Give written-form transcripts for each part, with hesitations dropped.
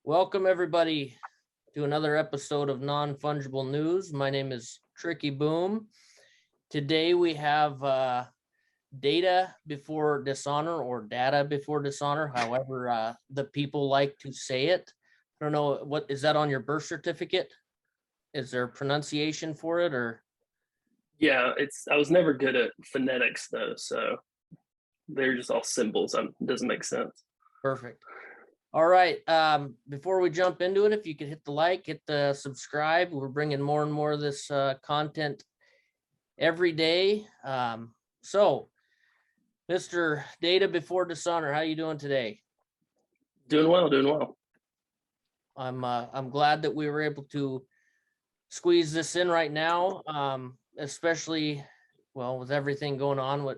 Welcome everybody to another episode of Non-Fungible News. My name is Tricky Boom. Today we have DataB4Dishonor or DataB4Dishonor, however the people like to say it. I don't know, what is that on your birth certificate? Is there a pronunciation for it, or? Yeah, I was never good at phonetics though, so they're just all symbols. It doesn't make sense. Perfect. All right. Before we jump into it, if you could hit the like, hit the subscribe. We're bringing more and more of this content every day. So, Mr. DataB4Dishonor, how you doing today? Doing well. I'm glad that we were able to squeeze this in right now, especially, well, with everything going on with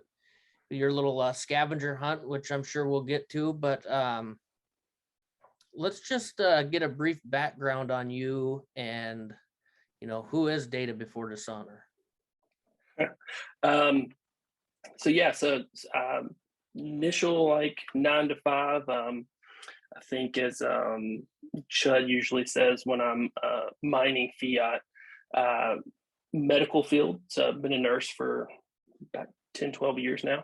your little scavenger hunt, which I'm sure we'll get to, but let's just get a brief background on you and, who is DataB4Dishonor? Initial like 9 to 5, I think as Chud usually says when I'm mining fiat, medical field. So I've been a nurse for about 10, 12 years now.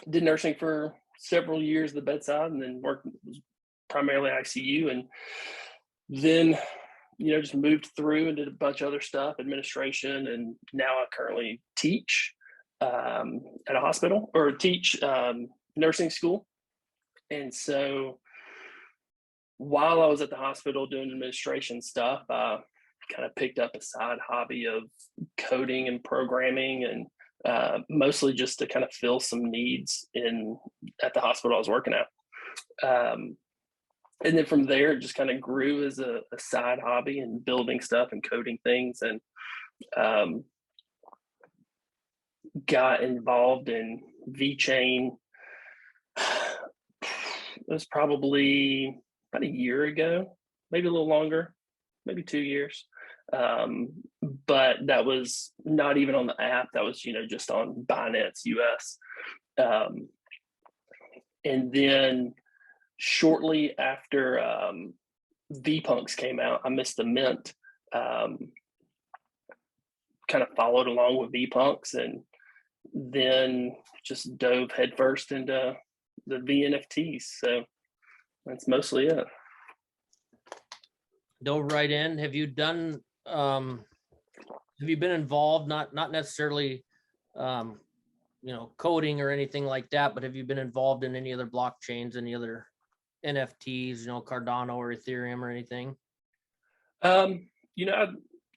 Did nursing for several years at the bedside and then worked primarily ICU, and then just moved through and did a bunch of other stuff, administration, and now I currently teach at a hospital or teach nursing school. And so while I was at the hospital doing administration stuff, I kind of picked up a side hobby of coding and programming, and mostly just to kind of fill some needs at the hospital I was working at. And then from there, it just kind of grew as a side hobby and building stuff and coding things, and got involved in VeChain. It was probably about a year ago, maybe a little longer, maybe 2 years. But that was not even on the app. That was, just on Binance US. And then shortly after VPunks came out, I missed the mint. Kind of followed along with VPunks, and then just dove headfirst into the VNFTs. So that's mostly it. Dove right in. Have you done? Have you been involved? Not necessarily, coding or anything like that, but have you been involved in any other blockchains, any other NFTs, Cardano or Ethereum or anything? I've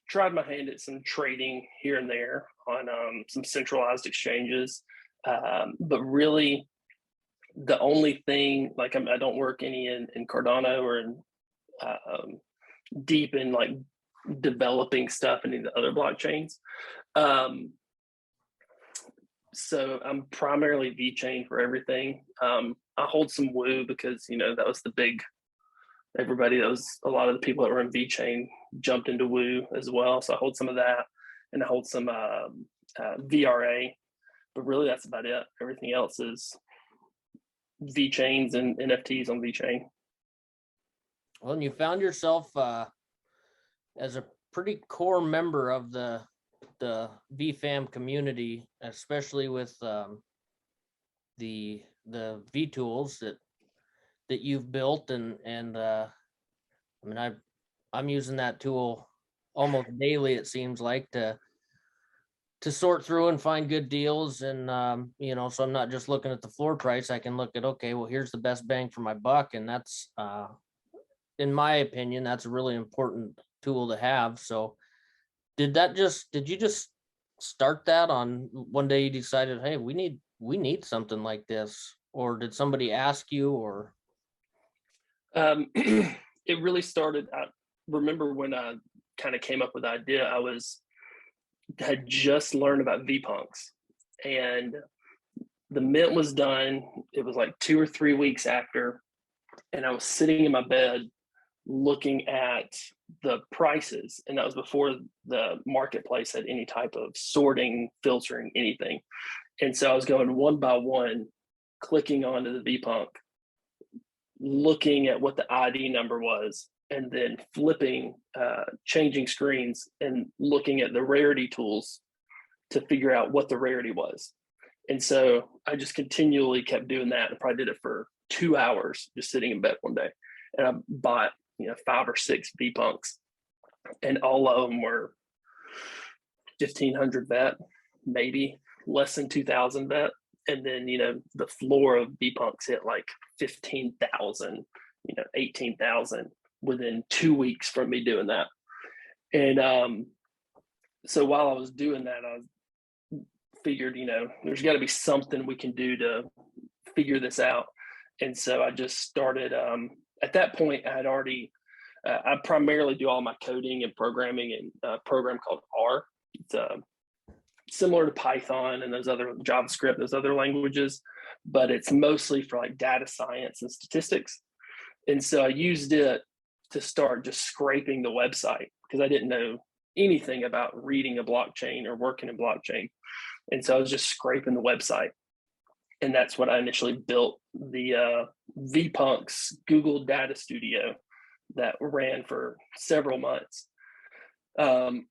tried my hand at some trading here and there on some centralized exchanges, but really the only thing, like I don't work any in Cardano or in deep in like developing stuff in the other blockchains. So I'm primarily VeChain for everything. I hold some Woo because, that was the big, a lot of the people that were in VeChain jumped into Woo as well. So I hold some of that, and I hold some VRA, but really that's about it. Everything else is VeChains and NFTs on VeChain. Well, and you found yourself as a pretty core member of the VFam community, especially with the VeTools that you've built, and I'm using that tool almost daily, it seems like, to sort through and find good deals, and so I'm not just looking at the floor price. I can look at, okay, well, here's the best bang for my buck, and that's in my opinion, that's a really important tool to have. So did you just start that on one day you decided, hey, we need something like this, or did somebody ask you, or? It really started, I remember when I kind of came up with the idea, had just learned about VPunks, and the mint was done. It was like 2 or 3 weeks after, and I was sitting in my bed looking at the prices, and that was before the marketplace had any type of sorting, filtering, anything. And so I was going one by one, clicking onto the VPunk, looking at what the ID number was, and then flipping, changing screens and looking at the rarity tools to figure out what the rarity was. And so I just continually kept doing that. I probably did it for 2 hours, just sitting in bed one day. And I bought, 5 or 6 VPunks, and all of them were 1,500 vet, maybe less than 2,000 vet. And then, the floor of VPunks hit like 15,000, 18,000 within 2 weeks from me doing that. And so while I was doing that, I figured, there's got to be something we can do to figure this out. And so I just started, at that point, I had already, I primarily do all my coding and programming in a program called R. It's similar to Python and those other JavaScript, those other languages, but it's mostly for like data science and statistics. And so I used it to start just scraping the website because I didn't know anything about reading a blockchain or working in blockchain. And so I was just scraping the website. And that's what I initially built, the VPunks Google Data Studio that ran for several months. And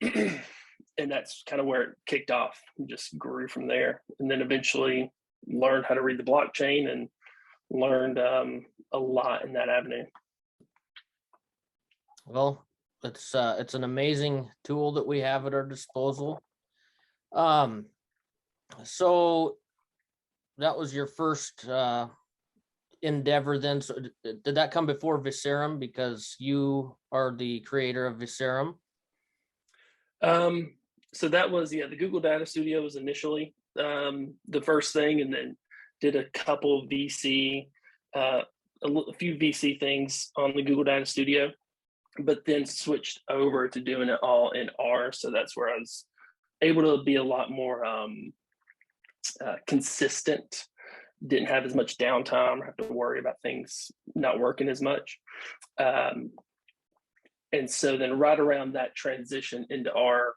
that's kind of where it kicked off, just grew from there. And then eventually learned how to read the blockchain and learned a lot in that avenue. Well, it's an amazing tool that we have at our disposal. So that was your first endeavor then. So did that come before Veysarum, because you are the creator of Veysarum? So that was, the Google Data Studio was initially the first thing, and then did a couple of VC, a few VC things on the Google Data Studio, but then switched over to doing it all in R. So that's where I was able to be a lot more consistent, didn't have as much downtime, have to worry about things not working as much. And so then right around that transition into R,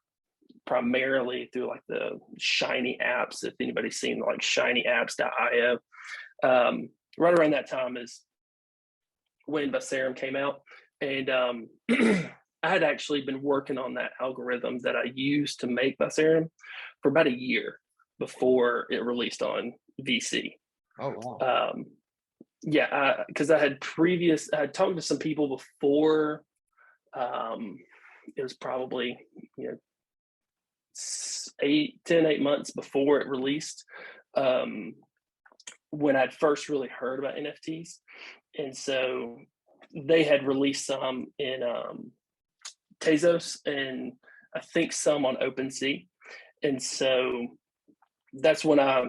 primarily through like the Shiny apps, if anybody's seen like shinyapps.io, right around that time is when Veysarum came out. And I had actually been working on that algorithm that I used to make Veysarum for about a year before it released on VC. Oh, wow. Yeah, because I had talked to some people before. It was probably 8 months before it released, when I'd first really heard about NFTs. And so they had released some in Tezos, and I think some on OpenSea. And so that's when I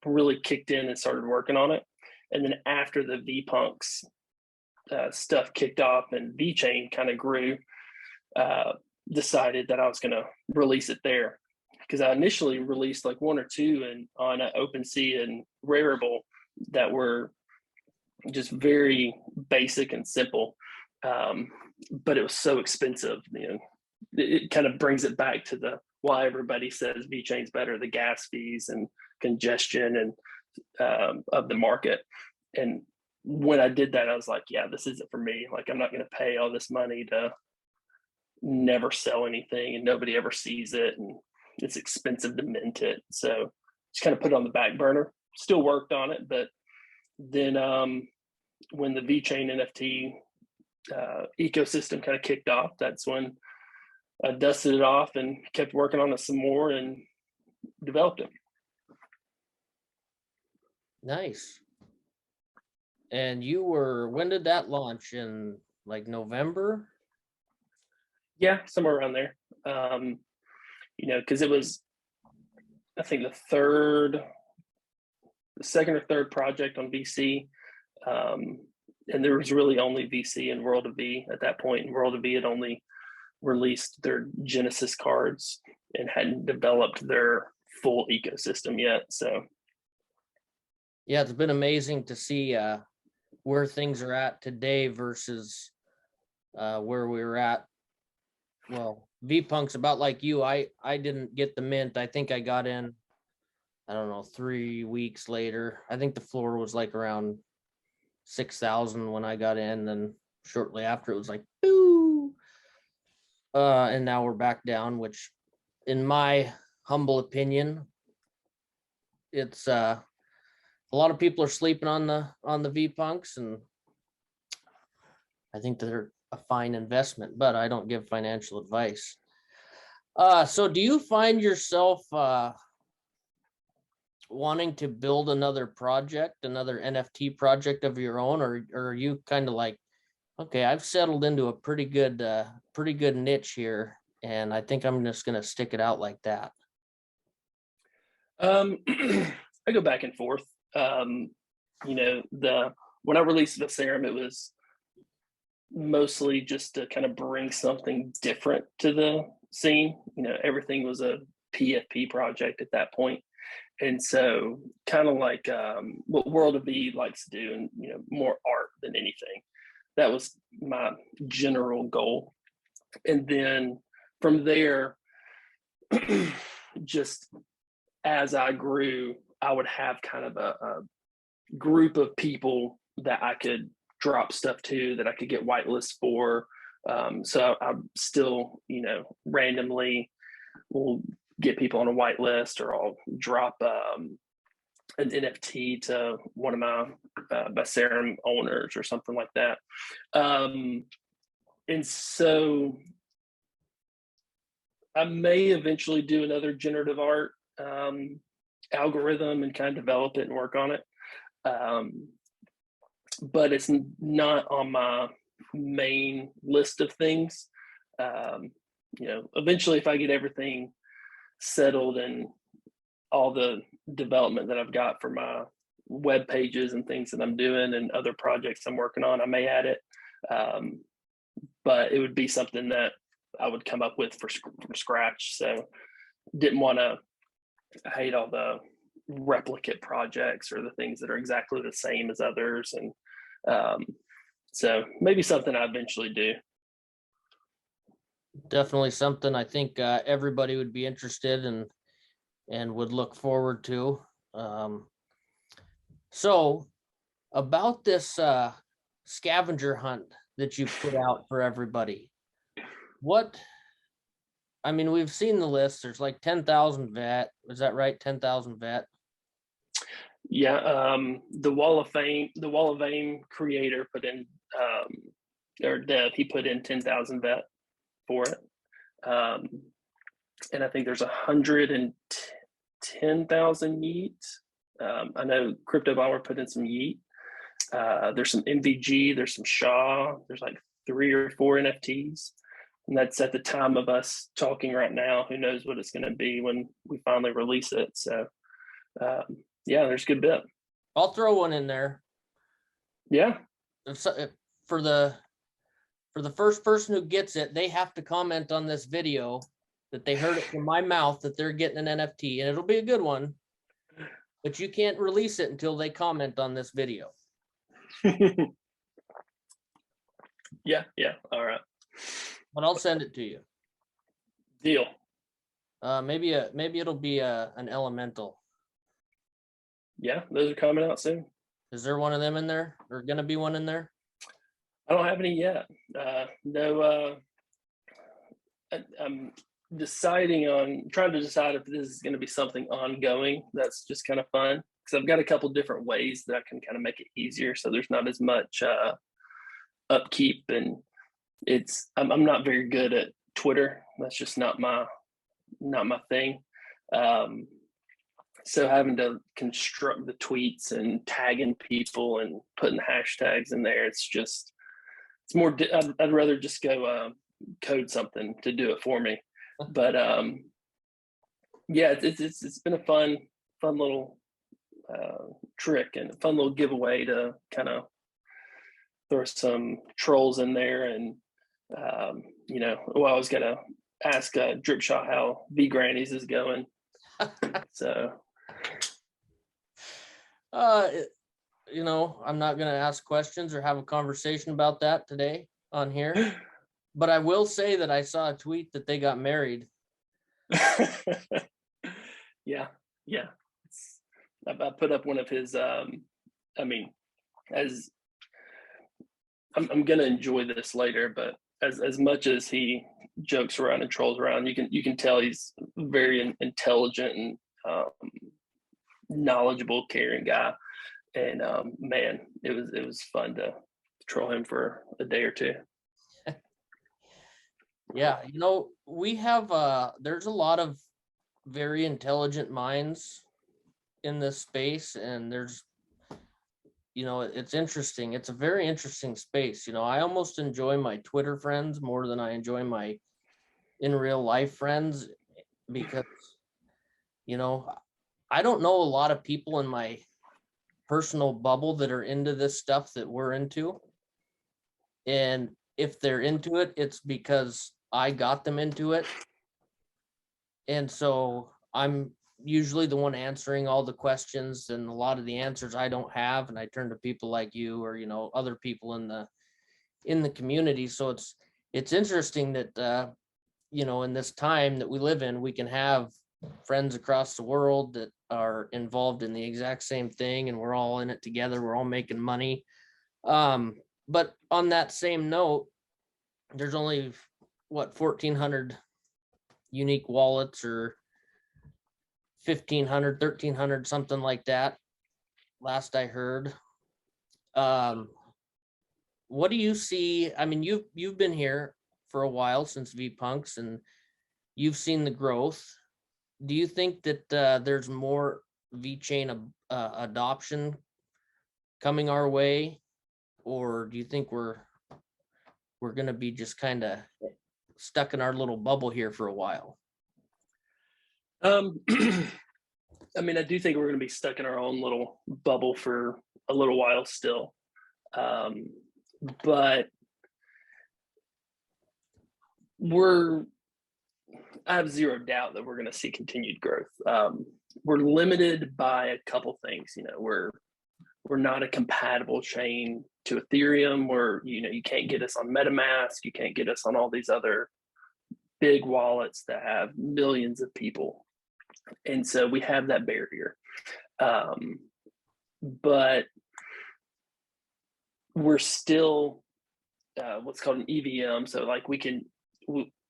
really kicked in and started working on it. And then after the VPunks stuff kicked off and VeChain kind of grew, decided that I was going to release it there, because I initially released like 1 or 2 on OpenSea and Rarible that were just very basic and simple, but it was so expensive. It kind of brings it back to why everybody says VeChain's better, the gas fees and congestion and of the market. And when I did that, I was like, yeah, this isn't for me. Like, I'm not going to pay all this money to never sell anything and nobody ever sees it, and it's expensive to mint it. So just kind of put it on the back burner. Still worked on it, but then when the VeChain NFT ecosystem kind of kicked off, that's when I dusted it off and kept working on it some more and developed it. Nice. And when did that launch? In like November? Yeah, somewhere around there. Because it was, I think, the second or third project on VC. And there was really only VC and World of V at that point. And World of V had only released their Genesis cards and hadn't developed their full ecosystem yet. So yeah, it's been amazing to see where things are at today versus where we were at. Well, V-Punk's about like you. I didn't get the mint. I think I got in, I don't know, 3 weeks later. I think the floor was like around 6,000 when I got in. Then shortly after it was like, boo. And now we're back down, which in my humble opinion, it's a lot of people are sleeping on the V-Punks, and I think they're a fine investment, but I don't give financial advice. So do you find yourself wanting to build another project, another NFT project of your own, or are you kind of like, okay, I've settled into a pretty good niche here, and I think I'm just gonna stick it out like that? I go back and forth. When I released Veysarum, it was mostly just to kind of bring something different to the scene. Everything was a PFP project at that point. And so kind of like what World of V likes to do, and more art than anything. That was my general goal. And then from there, just as I grew, I would have kind of a group of people that I could drop stuff to, that I could get whitelists for. So I'm still, randomly will get people on a whitelist, or I'll drop an NFT to one of my Veysarum owners or something like that. And so I may eventually do another generative art algorithm and kind of develop it and work on it. But it's not on my main list of things. Eventually, if I get everything settled and all the development that I've got for my web pages and things that I'm doing and other projects I'm working on, I may add it. But it would be something that I would come up with from scratch. So didn't want to, I hate all the replicate projects or the things that are exactly the same as others. And so maybe something I eventually do. Definitely something I think everybody would be interested in and would look forward to. So about this scavenger hunt that you put out for everybody, we've seen the list. There's like 10,000 vet. Is that right? 10,000 vet. Yeah. The Wall of Fame creator put in, or dev, he put in 10,000 vet for it. And I think there's 110,000 yeet. I know Crypto Bomber put in some yeet. There's some MVG, there's some Shaw, there's like 3 or 4 NFTs. And that's at the time of us talking right now. Who knows what it's going to be when we finally release it. So, yeah, there's a good bit. I'll throw one in there. Yeah. For the first person who gets it, they have to comment on this video that they heard it from my mouth that they're getting an NFT, and it'll be a good one, but you can't release it until they comment on this video. Yeah. All right. But I'll send it to you. Deal. Maybe it'll be an elemental. Yeah, those are coming out soon. Is there one of them in there, or gonna be one in there? I don't have any yet. No. I'm trying to decide if this is going to be something ongoing. That's just kind of fun, because I've got a couple different ways that I can kind of make it easier, so there's not as much upkeep. And I'm not very good at Twitter. That's just not my thing. So having to construct the tweets and tagging people and putting hashtags in there, it's more. I'd rather just go code something to do it for me. But yeah, it's been a fun little trick and a fun little giveaway to kind of throw some trolls in there. And I was gonna ask Dripshot how V Grannies is going. So I'm not gonna ask questions or have a conversation about that today. on here, but I will say that I saw a tweet that they got married. Yeah, yeah. I put up one of his. I mean, as I'm gonna enjoy this later, but as much as he jokes around and trolls around, you can tell he's very intelligent and knowledgeable, caring guy. And man, it was fun to troll him for a day or two. Yeah, we have there's a lot of very intelligent minds in this space, and there's it's interesting. It's a very interesting space. I almost enjoy my Twitter friends more than I enjoy my in real life friends, because I don't know a lot of people in my personal bubble that are into this stuff that we're into. And if they're into it, it's because I got them into it. And so I'm usually the one answering all the questions, and a lot of the answers I don't have, and I turn to people like you or other people in the community. So it's interesting that in this time that we live in, we can have friends across the world that are involved in the exact same thing, and we're all in it together. We're all making money. But on that same note, there's only 1,400 unique wallets, or 1,500, 1,300, something like that, last I heard. What do you see? I mean, you've been here for a while, since VPunks, and you've seen the growth. Do you think that there's more VeChain adoption coming our way, or do you think we're going to be just kind of stuck in our little bubble here for a while? I mean, I do think we're going to be stuck in our own little bubble for a little while still. But I have zero doubt that we're going to see continued growth. We're limited by a couple things. We're not a compatible chain to Ethereum, where you can't get us on MetaMask, you can't get us on all these other big wallets that have millions of people, and so we have that barrier. But we're still what's called an EVM. So like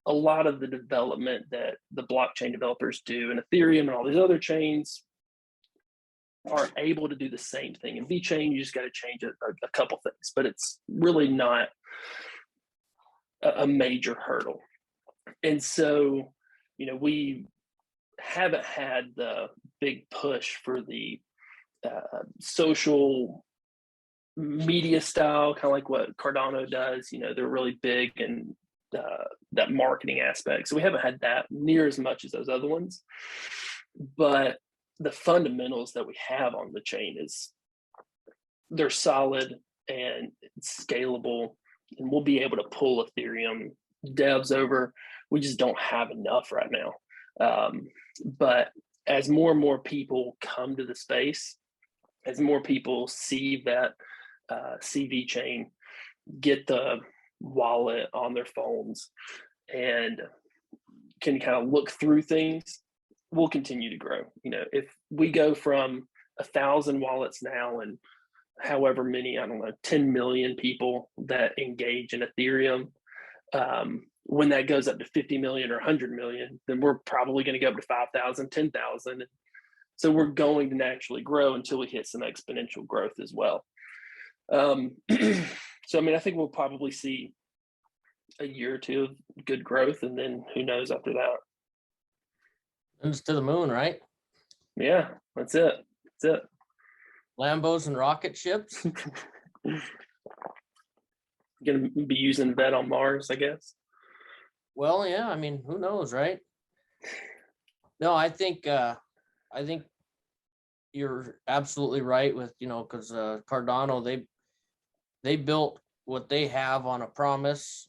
a lot of the development that the blockchain developers do in Ethereum and all these other chains are able to do the same thing. In VeChain, you just got to change a couple things, but it's really not a major hurdle. And so, we haven't had the big push for the social media style, kind of like what Cardano does. They're really big in that marketing aspect. So we haven't had that near as much as those other ones. But the fundamentals that we have on the chain they're solid and it's scalable, and we'll be able to pull Ethereum devs over. We just don't have enough right now. But as more and more people come to the space, as more people see that VeChain, get the wallet on their phones, and can kind of look through things, we'll continue to grow. If we go from 1,000 wallets now and however many, I don't know, 10 million people that engage in Ethereum, when that goes up to 50 million or 100 million, then we're probably going to go up to 5,000, 10,000. So we're going to naturally grow until we hit some exponential growth as well. So, I mean, I think we'll probably see a year or two of good growth, and then who knows after that. And it's to the moon, right? Yeah, that's it. That's it. Lambos and rocket ships. Gonna be using VET on Mars, I guess. Well, yeah, I mean, who knows, right? No, I think you're absolutely right with, because Cardano, they built what they have on a promise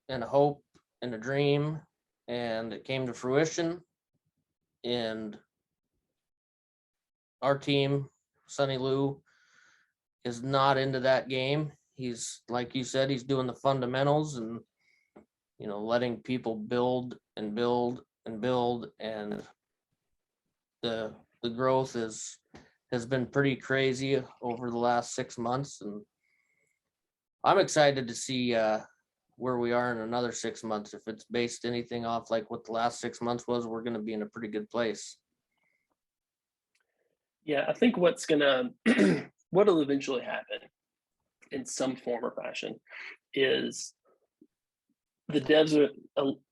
and a hope and a dream, and it came to fruition. And our team, Sonny Lou, is not into that game. He's, like you said, he's doing the fundamentals and, letting people build and build and build. And the growth has been pretty crazy over the last 6 months. And I'm excited to see where we are in another 6 months. If it's based anything off like what the last 6 months was, we're going to be in a pretty good place. Yeah, I think what'll eventually happen in some form or fashion is the devs are,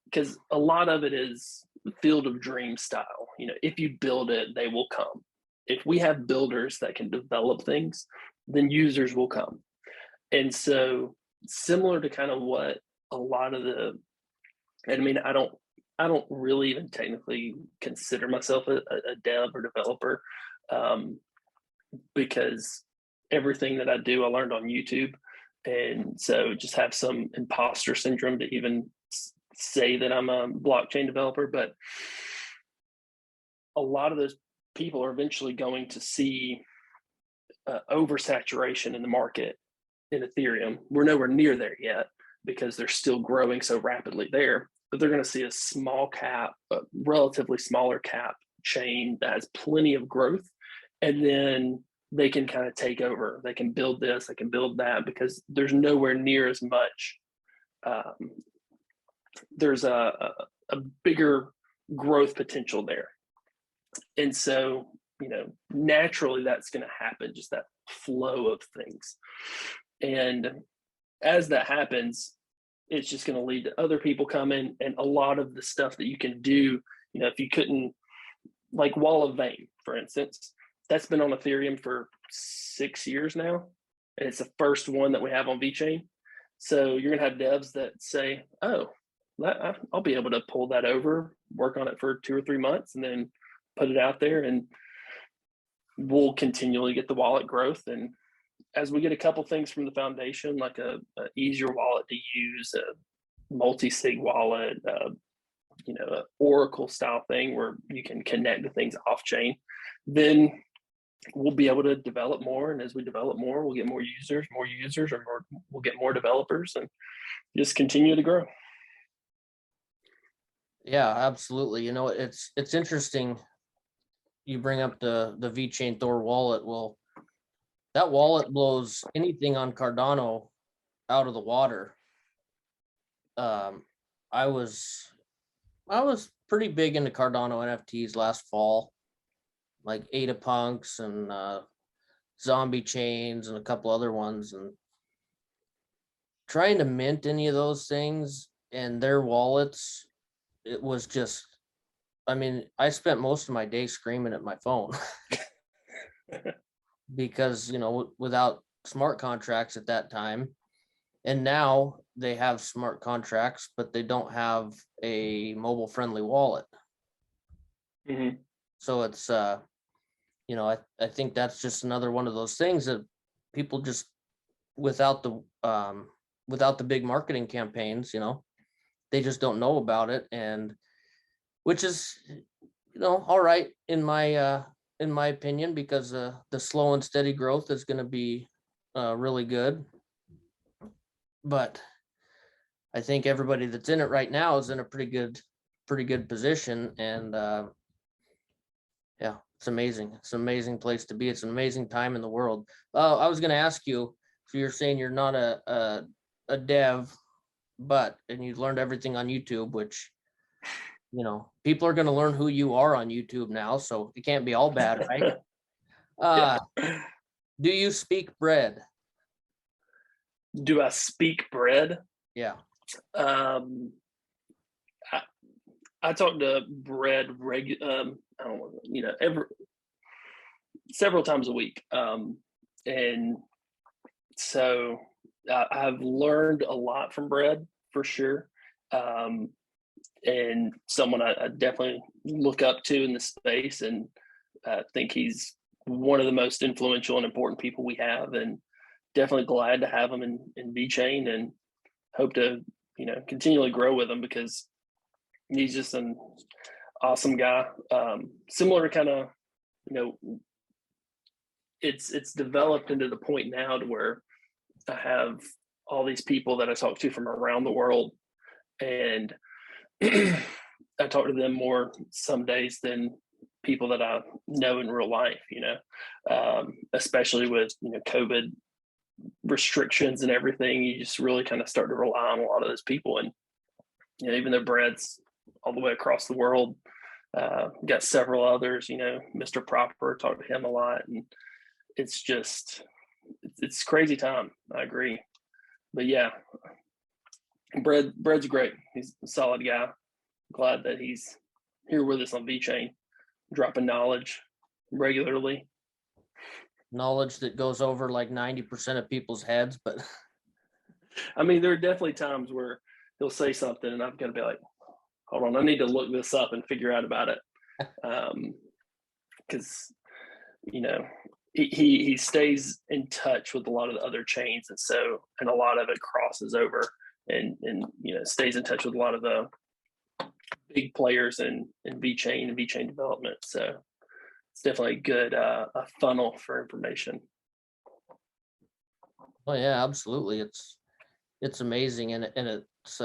because a lot of it is field of dream style. If you build it, they will come. If we have builders that can develop things, then users will come. And so similar to kind of what a lot of I don't really even technically consider myself a dev or developer, because everything that I do, I learned on YouTube. And so just have some imposter syndrome to even say that I'm a blockchain developer. But a lot of those people are eventually going to see oversaturation in the market in Ethereum. We're nowhere near there yet because they're still growing so rapidly there, but they're going to see a small cap, a relatively smaller cap chain that has plenty of growth. And then they can kind of take over. They can build this, they can build that, because there's nowhere near as much. There's a bigger growth potential there. And so, naturally that's going to happen, just that flow of things. And as that happens, it's just going to lead to other people coming, and a lot of the stuff that you can do, if you couldn't, like Wall of Fame, for instance, that's been on Ethereum for 6 years now. And it's the first one that we have on VeChain. So you're going to have devs that say, oh, I'll be able to pull that over, work on it for 2 or 3 months, and then put it out there, and we'll continually get the wallet growth. And as we get a couple things from the foundation, like a easier wallet to use, a multi-sig wallet, an Oracle style thing where you can connect the things off chain, then we'll be able to develop more. And as we develop more, we'll get more users, or we'll get more developers, and just continue to grow. Yeah, absolutely. It's interesting. You bring up the VeChain Thor wallet. Well, that wallet blows anything on Cardano out of the water. I was pretty big into Cardano NFTs last fall, like Ada Punks and Zombie Chains and a couple other ones, and trying to mint any of those things and their wallets, it was just, I spent most of my day screaming at my phone because, without smart contracts at that time. And now they have smart contracts, but they don't have a mobile friendly wallet. Mm-hmm. So it's, I think that's just another one of those things that people just, without the big marketing campaigns, they just don't know about it. And which is, all right in my opinion, because the slow and steady growth is going to be really good. But I think everybody that's in it right now is in a pretty good position. And yeah, it's amazing. It's an amazing place to be. It's an amazing time in the world. I was going to ask you, so you're saying you're not a dev, and you learned everything on YouTube, which, people are going to learn who you are on YouTube now, so it can't be all bad, right? Do you speak bread? Do I speak bread? Yeah. I talk to bread several times a week, and so I've learned a lot from bread, for sure, and someone I definitely look up to in the space, and I think he's one of the most influential and important people we have, and definitely glad to have him in VeChain, and hope to continually grow with him, because he's just an awesome guy. Similar to kind of, it's developed into the point now to where I have all these people that I talk to from around the world, and I talk to them more some days than people that I know in real life, especially with, COVID restrictions and everything. You just really kind of start to rely on a lot of those people. And, even though Brad's all the way across the world, got several others, Mr. Proper, talk to him a lot. And it's it's crazy time. I agree. But yeah, Brad's great. He's a solid guy. Glad that he's here with us on VChain, dropping knowledge regularly. Knowledge that goes over like 90% of people's heads, but I mean, there are definitely times where he'll say something and I'm going to be like, hold on, I need to look this up and figure out about it. Because, he stays in touch with a lot of the other chains. And a lot of it crosses over and stays in touch with a lot of the big players in VChain and VChain development. So it's definitely a good a funnel for information. oh yeah, absolutely. It's amazing. And it's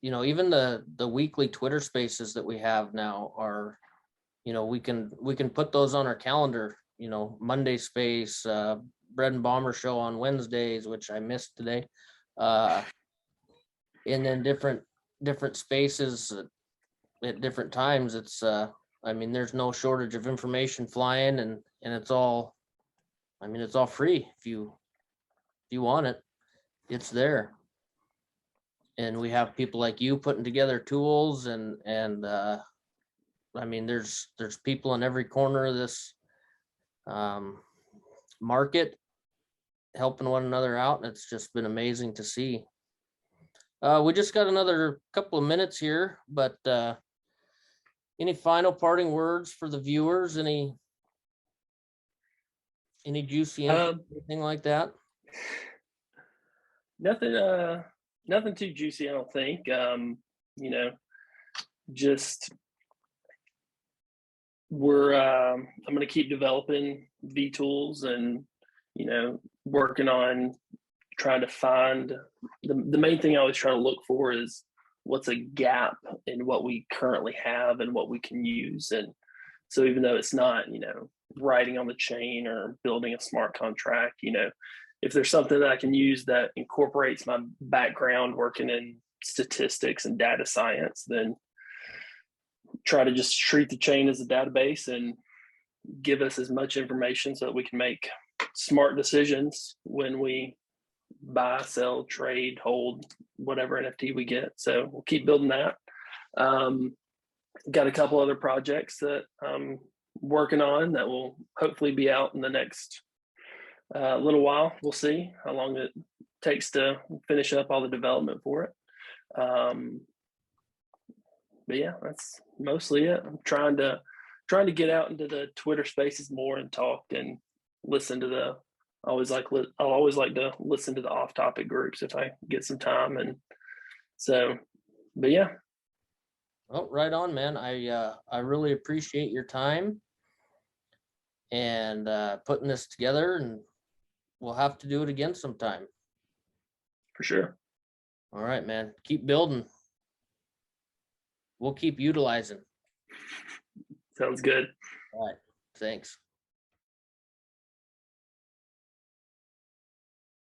even the weekly Twitter spaces that we have now are, we can put those on our calendar, Monday space, Bread and Bomber show on Wednesdays, which I missed today. And then different spaces at different times. It's there's no shortage of information flying, and it's all free. If you want it, it's there. And we have people like you putting together tools, and there's people in every corner of this market helping one another out, and it's just been amazing to see. We just got another couple of minutes here, but any final parting words for the viewers? Any juicy anything like that? Nothing too juicy, I don't think. Just I'm going to keep developing VeTools and working on trying to find the main thing I always try to look for is what's a gap in what we currently have and what we can use. And so even though it's not writing on the chain or building a smart contract, if there's something that I can use that incorporates my background working in statistics and data science, then try to just treat the chain as a database and give us as much information so that we can make smart decisions when we buy, sell, trade, hold, whatever NFT we get. So we'll keep building that. Got a couple other projects that I'm working on that will hopefully be out in the next little while. We'll see how long it takes to finish up all the development for it. But yeah, that's mostly it. I'm trying to get out into the Twitter spaces more and talk and listen to I'll always like to listen to the off-topic groups if I get some time. And so, but yeah. Well, right on, man. I really appreciate your time and putting this together, and we'll have to do it again sometime. For sure. All right, man. Keep building. We'll keep utilizing. Sounds good. All right. Thanks.